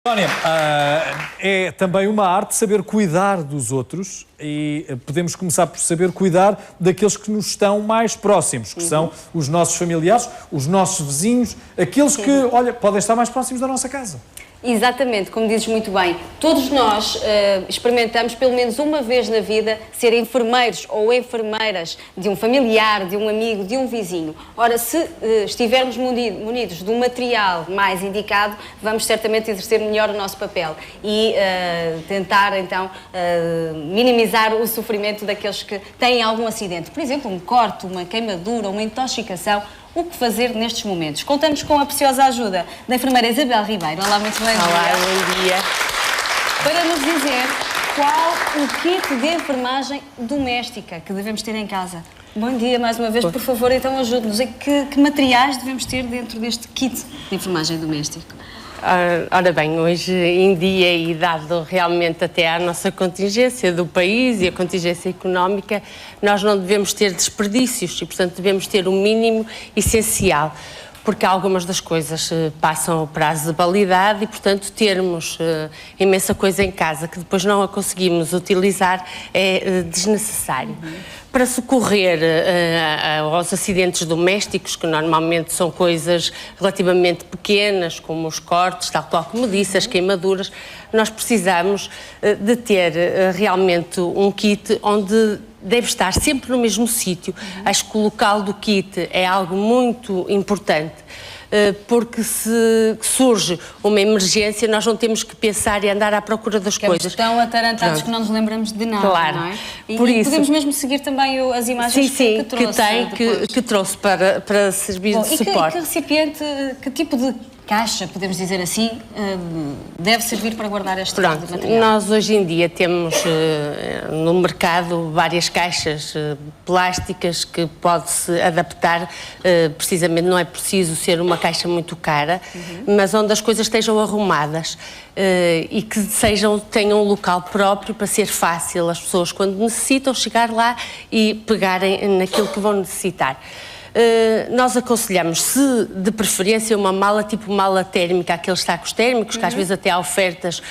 Sónia, é também uma arte saber cuidar dos outros e podemos começar por saber cuidar daqueles que nos estão mais próximos, que são os nossos familiares, os nossos vizinhos, aqueles que, olha, podem estar mais próximos da nossa casa. Exatamente, como dizes muito bem, todos nós experimentamos pelo menos uma vez na vida ser enfermeiros ou enfermeiras de um familiar, de um amigo, de um vizinho. Ora, se estivermos munidos de um material mais indicado, vamos certamente exercer melhor o nosso papel e tentar então minimizar o sofrimento daqueles que têm algum acidente. Por exemplo, um corte, uma queimadura, uma intoxicação. O que fazer nestes momentos? Contamos com a preciosa ajuda da enfermeira Isabel Ribeiro. Olá, muito bem. Olá, bom dia. Para nos dizer qual o kit de enfermagem doméstica que devemos ter em casa. Bom dia, mais uma vez, por favor, então ajude-nos. Que materiais devemos ter dentro deste kit de enfermagem doméstica? Ora bem, hoje em dia e dado realmente até à nossa contingência do país e a contingência económica, nós não devemos ter desperdícios e, portanto, devemos ter o mínimo essencial, porque algumas das coisas passam o prazo de validade e, portanto, termos imensa coisa em casa que depois não a conseguimos utilizar é desnecessário. Para socorrer aos acidentes domésticos, que normalmente são coisas relativamente pequenas, como os cortes, tal qual como disse, as queimaduras, nós precisamos de ter realmente um kit onde deve estar sempre no mesmo sítio. Acho que o local do kit é algo muito importante, porque se surge uma emergência, nós não temos que pensar e andar à procura das coisas. Estão atarantados que não nos lembramos de nada, claro. Não é? E por isso, podemos mesmo seguir também as imagens que trouxe. Que trouxe para servir de suporte. Que recipiente, que tipo de caixa, podemos dizer assim, deve servir para guardar este tipo de material? Nós hoje em dia temos no mercado várias caixas plásticas que pode-se adaptar, precisamente não é preciso ser uma caixa muito cara, mas onde as coisas estejam arrumadas e que tenham um local próprio para ser fácil as pessoas, quando necessitam, chegar lá e pegarem naquilo que vão necessitar. Nós aconselhamos, se de preferência, uma mala tipo mala térmica, aqueles sacos térmicos, que às vezes até há ofertas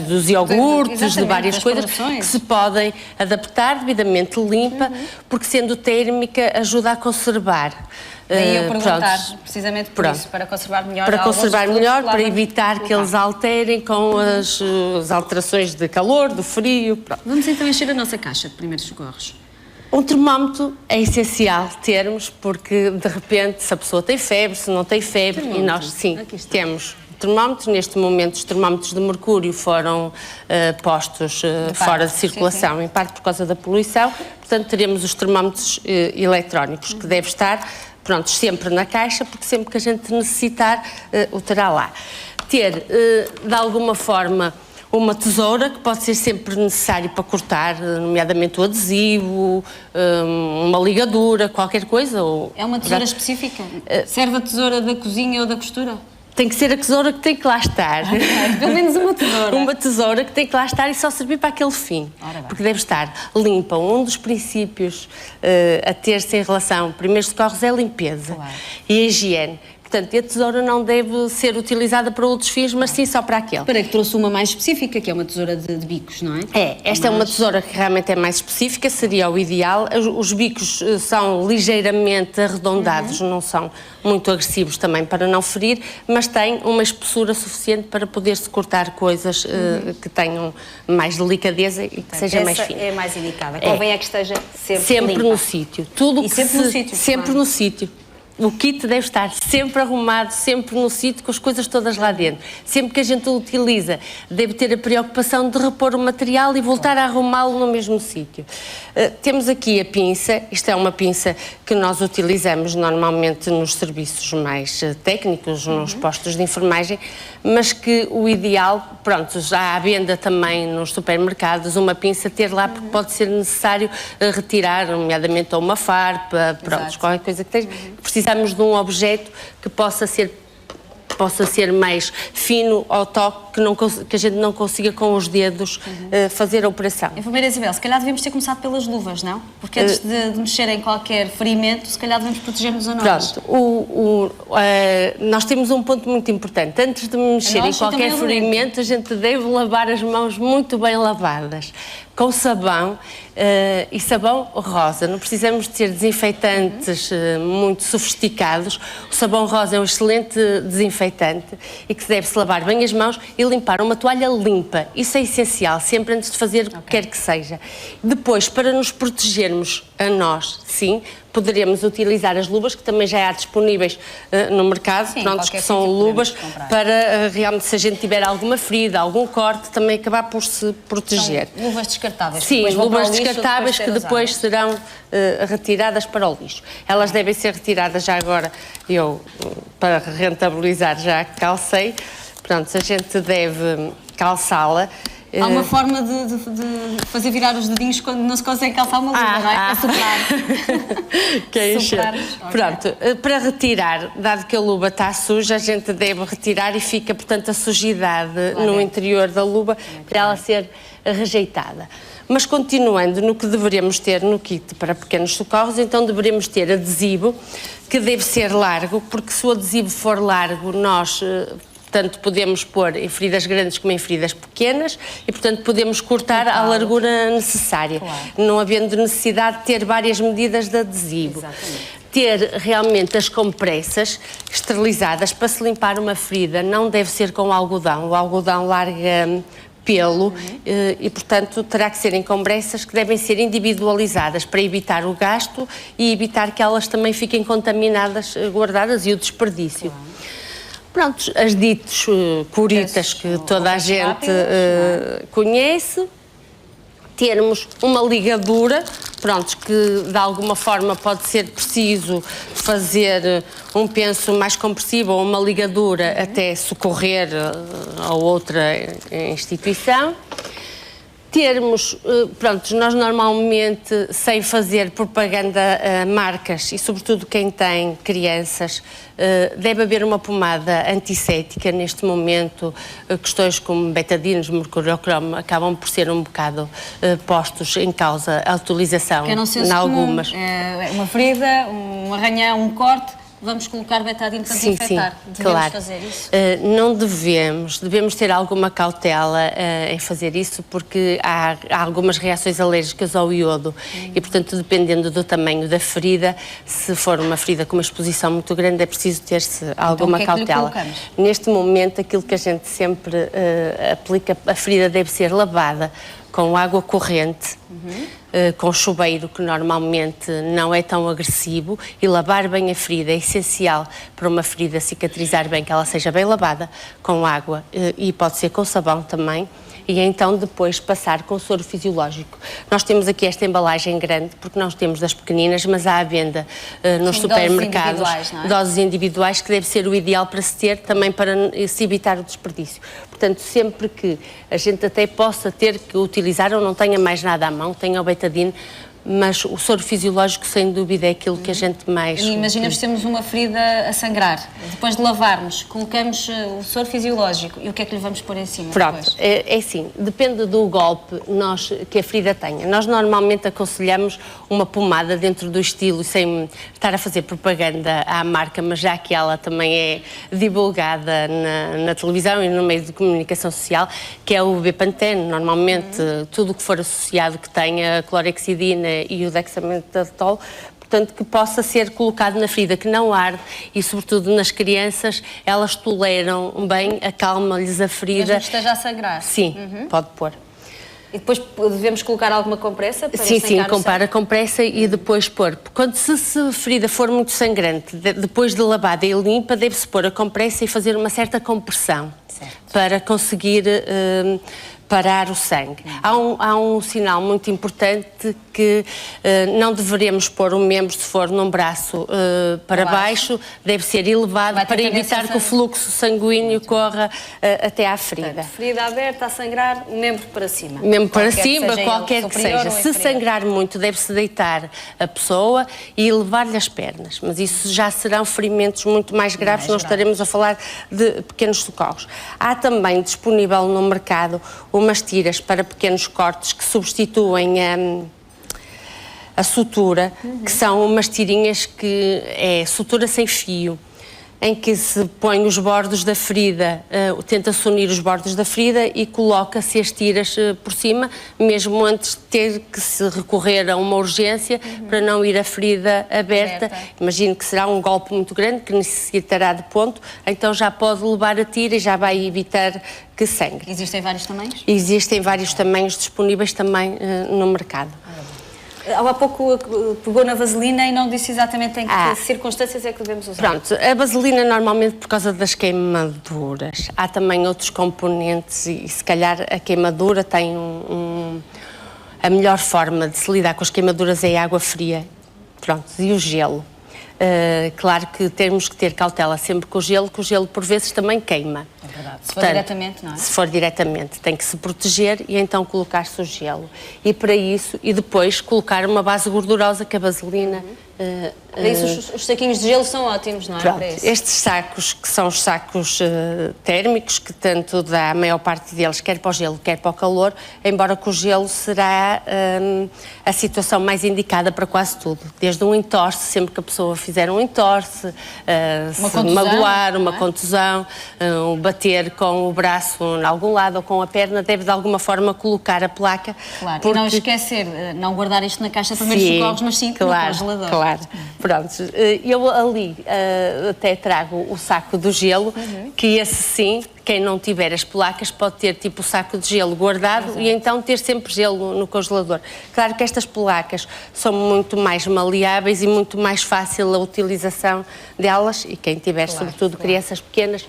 dos iogurtes, de várias coisas, que se podem adaptar, devidamente limpa, porque sendo térmica ajuda a conservar. Daí eu perguntar, precisamente por isso, para conservar melhor. Para conservar melhor, para evitar que eles alterem com as alterações de calor, do frio. Vamos então encher a nossa caixa de primeiros socorros. Um termómetro é essencial termos, porque de repente, se a pessoa tem febre, se não tem febre, e nós sim temos termómetros. Neste momento, os termómetros de mercúrio foram postos fora de circulação, em parte por causa da poluição. Portanto, teremos os termómetros eletrónicos, que deve estar prontos sempre na caixa, porque sempre que a gente necessitar, o terá lá. Ter, de alguma forma, uma tesoura, que pode ser sempre necessário para cortar, nomeadamente o adesivo, uma ligadura, qualquer coisa. É uma tesoura específica? Serve a tesoura da cozinha ou da costura? Tem que ser a tesoura que tem que lá estar. Pelo menos uma tesoura. Uma tesoura que tem que lá estar e só servir para aquele fim. Porque deve estar limpa. Um dos princípios a ter-se em relação a primeiros socorros é a limpeza e a higiene. Portanto, a tesoura não deve ser utilizada para outros fins, mas sim só para aquele. Para que trouxe uma mais específica, que é uma tesoura de bicos, não é? Esta é uma tesoura que realmente é mais específica, seria o ideal. Os bicos são ligeiramente arredondados, não são muito agressivos também para não ferir, mas têm uma espessura suficiente para poder-se cortar coisas que tenham mais delicadeza e que seja mais fina. Essa é mais indicada. Convém é que esteja sempre no sítio. Tudo e sempre no sítio. Sempre no sítio. O kit deve estar sempre arrumado, sempre no sítio, com as coisas todas lá dentro. Sempre que a gente o utiliza, deve ter a preocupação de repor o material e voltar a arrumá-lo no mesmo sítio. Temos aqui a pinça. Isto é uma pinça que nós utilizamos normalmente nos serviços mais técnicos, nos postos de enfermagem, mas que o ideal, pronto, já há à venda também nos supermercados, uma pinça ter lá, porque pode ser necessário retirar, nomeadamente, uma farpa, pronto, qualquer coisa que esteja. Precisamos de um objeto que possa ser mais fino ao toque, que a gente não consiga com os dedos fazer a operação. Enfermeira Isabel, se calhar devemos ter começado pelas luvas, não? Porque antes de mexer em qualquer ferimento, se calhar devemos proteger-nos a nós. Pronto, nós temos um ponto muito importante. Antes de mexer em qualquer ferimento, a gente deve lavar as mãos muito bem lavadas, com sabão e sabão rosa. Não precisamos de ter desinfetantes muito sofisticados. O sabão rosa é um excelente desinfetante e que deve-se lavar bem as mãos e limpar uma toalha limpa. Isso é essencial, sempre antes de fazer o que quer que seja. Depois, para nos protegermos a nós, sim, poderemos utilizar as luvas, que também já há disponíveis no mercado, pronto, que são luvas para realmente, se a gente tiver alguma ferida, algum corte, também acabar por se proteger. São luvas descartáveis. Sim, luvas descartáveis que depois serão retiradas para o lixo. Elas devem ser retiradas já agora, para rentabilizar, já calcei. Pronto, a gente deve calçá-la. Há uma forma de fazer virar os dedinhos quando não se consegue calçar uma luva, não é? É soprar. Que é encher. Pronto, para retirar, dado que a luva está suja, a gente deve retirar e fica, portanto, a sujidade no interior da luva para ela ser rejeitada. Mas continuando no que deveríamos ter no kit para pequenos socorros, então deveríamos ter adesivo, que deve ser largo, porque se o adesivo for largo, nós... Portanto, podemos pôr em feridas grandes como em feridas pequenas e, portanto, podemos cortar a largura necessária, não havendo necessidade de ter várias medidas de adesivo. Exatamente. Ter realmente as compressas esterilizadas para se limpar uma ferida não deve ser com algodão. O algodão larga pelo e, portanto, terá que ser em compressas que devem ser individualizadas para evitar o gasto e evitar que elas também fiquem contaminadas, guardadas e o desperdício. Pronto, as ditas curitas que toda a gente conhece, termos uma ligadura, pronto, que de alguma forma pode ser preciso fazer um penso mais compressivo ou uma ligadura até socorrer a outra instituição. Termos, pronto, nós normalmente, sem fazer propaganda a marcas e sobretudo quem tem crianças, deve haver uma pomada antisséptica neste momento. Questões como betadinos, mercuriocromo acabam por ser um bocado postos em causa a utilização em algumas. É uma ferida, um arranhão, um corte. Vamos colocar betadine para desinfetar. Devemos fazer isso? Não devemos ter alguma cautela em fazer isso, porque há algumas reações alérgicas ao iodo e, portanto, dependendo do tamanho da ferida, se for uma ferida com uma exposição muito grande, é preciso ter-se alguma cautela. Neste momento, aquilo que a gente sempre aplica, a ferida deve ser lavada com água corrente, com chuveiro, que normalmente não é tão agressivo, e lavar bem a ferida é essencial para uma ferida cicatrizar bem, que ela seja bem lavada com água e pode ser com sabão também. E então depois passar com soro fisiológico. Nós temos aqui esta embalagem grande, porque nós temos das pequeninas, mas há à venda nos supermercados doses individuais, que deve ser o ideal para se ter, também para se evitar o desperdício. Portanto, sempre que a gente até possa ter que utilizar ou não tenha mais nada à mão, tenha o betadine, mas o soro fisiológico, sem dúvida, é aquilo que a gente mais... Imaginemos que temos uma ferida a sangrar. Depois de lavarmos, colocamos o soro fisiológico. E o que é que lhe vamos pôr em cima? Pronto, é assim, depende do golpe que a ferida tenha. Nós normalmente aconselhamos uma pomada dentro do estilo, sem estar a fazer propaganda à marca, mas já que ela também é divulgada na televisão e no meio de comunicação social, que é o Bepantene. Normalmente, tudo o que for associado que tenha clorexidina e o dexametasona, portanto, que possa ser colocado na ferida, que não arde e, sobretudo, nas crianças, elas toleram bem, acalma-lhes a ferida. Mesmo que esteja a sangrar? Sim, pode pôr. E depois devemos colocar alguma compressa? Para sim, comprar a compressa e depois pôr. Quando se a ferida for muito sangrante, depois de lavada e limpa, deve-se pôr a compressa e fazer uma certa compressão para conseguir parar o sangue. Há um sinal muito importante que não deveremos pôr o membro, se for num braço para baixo, deve ser elevado para evitar que o fluxo sanguíneo corra até à ferida. Portanto, ferida aberta, a sangrar, membro para cima. Membro para cima, qualquer que seja. Se sangrar muito, deve-se deitar a pessoa e elevar-lhe as pernas. Mas isso já serão ferimentos muito mais graves, nós estaremos a falar de pequenos socorros. Há também disponível no mercado umas tiras para pequenos cortes que substituem a sutura, que são umas tirinhas que é sutura sem fio, em que se põe os bordos da ferida, tenta-se unir os bordos da ferida e coloca-se as tiras por cima, mesmo antes de ter que se recorrer a uma urgência para não ir a ferida aberta. Imagino que será um golpe muito grande, que necessitará de ponto, então já pode levar a tira e já vai evitar que sangre. Existem vários tamanhos? Existem vários tamanhos disponíveis também no mercado. Há pouco pegou na vaselina e não disse exatamente em que circunstâncias é que devemos usar. Pronto, a vaselina normalmente por causa das queimaduras. Há também outros componentes e se calhar a queimadura tem a melhor forma de se lidar com as queimaduras é a água fria. Pronto, e o gelo. Claro que temos que ter cautela sempre com o gelo, que o gelo por vezes também queima. É verdade. Se for diretamente, não é? Se for diretamente, tem que se proteger e então colocar-se o gelo. E para isso, e depois colocar uma base gordurosa que a vaselina... Para isso os saquinhos de gelo são ótimos, não é? Pronto, Para isso. estes sacos, que são os sacos térmicos, que tanto dá a maior parte deles, quer para o gelo, quer para o calor, embora que o gelo será a situação mais indicada para quase tudo. Desde um entorse, sempre que a pessoa fizer um entorse, se magoar, uma contusão, bater com o braço em algum lado ou com a perna, deve de alguma forma colocar a placa. Claro, porque... e não esquecer, não guardar isto na caixa de primeiros socorros, mas sim no congelador. Claro. Pronto, eu ali até trago o saco do gelo, que esse sim, quem não tiver as placas pode ter tipo o saco de gelo guardado e então ter sempre gelo no congelador. Claro que estas placas são muito mais maleáveis e muito mais fácil a utilização delas e quem tiver, sobretudo crianças pequenas,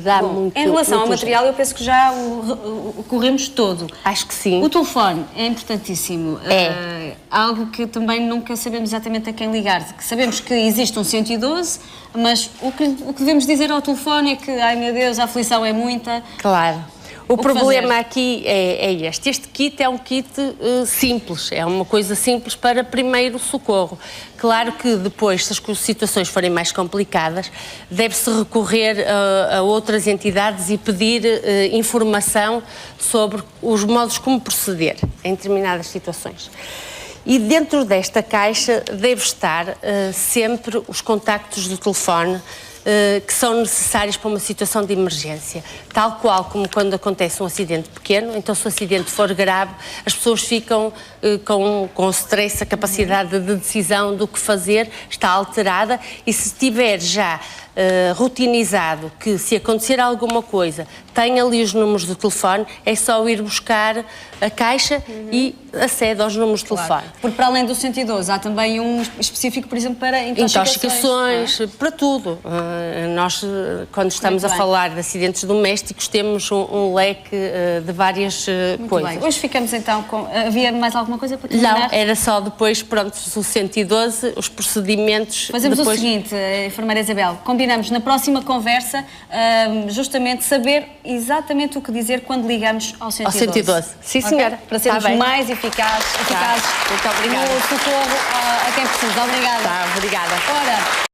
dá muito. Em relação ao material, eu penso que já o corremos todo. Acho que sim. O telefone é importantíssimo. É algo que também nunca sabemos exatamente a quem ligar. Que sabemos que existe um 112, mas o que devemos dizer ao telefone é que, ai meu Deus, a aflição é muita. Claro. O problema aqui é este. Este kit é um kit simples, é uma coisa simples para primeiro socorro. Claro que depois, se as situações forem mais complicadas, deve-se recorrer a outras entidades e pedir informação sobre os modos como proceder em determinadas situações. E dentro desta caixa deve estar sempre os contactos do telefone que são necessários para uma situação de emergência. Tal qual como quando acontece um acidente pequeno, então se o acidente for grave, as pessoas ficam com stress, a capacidade de decisão do que fazer está alterada e se tiver já rutinizado que se acontecer alguma coisa tem ali os números do telefone, é só ir buscar a caixa e acede aos números de telefone. Porque para além do 112 há também um específico, por exemplo, para intoxicações, para tudo. Nós, quando estamos a falar de acidentes domésticos, temos um leque de várias coisas. Bem. Hoje ficamos então com... Havia mais alguma coisa para terminar? Não, era só depois, pronto, o 112, os procedimentos... Fazemos depois... o seguinte, enfermeira Isabel, combinamos na próxima conversa justamente saber exatamente o que dizer quando ligamos ao 112. Ao 112, sim senhora. Okay? Para sermos mais eficazes Muito obrigada. no socorro a quem precisa. Obrigada. Obrigada. Ora,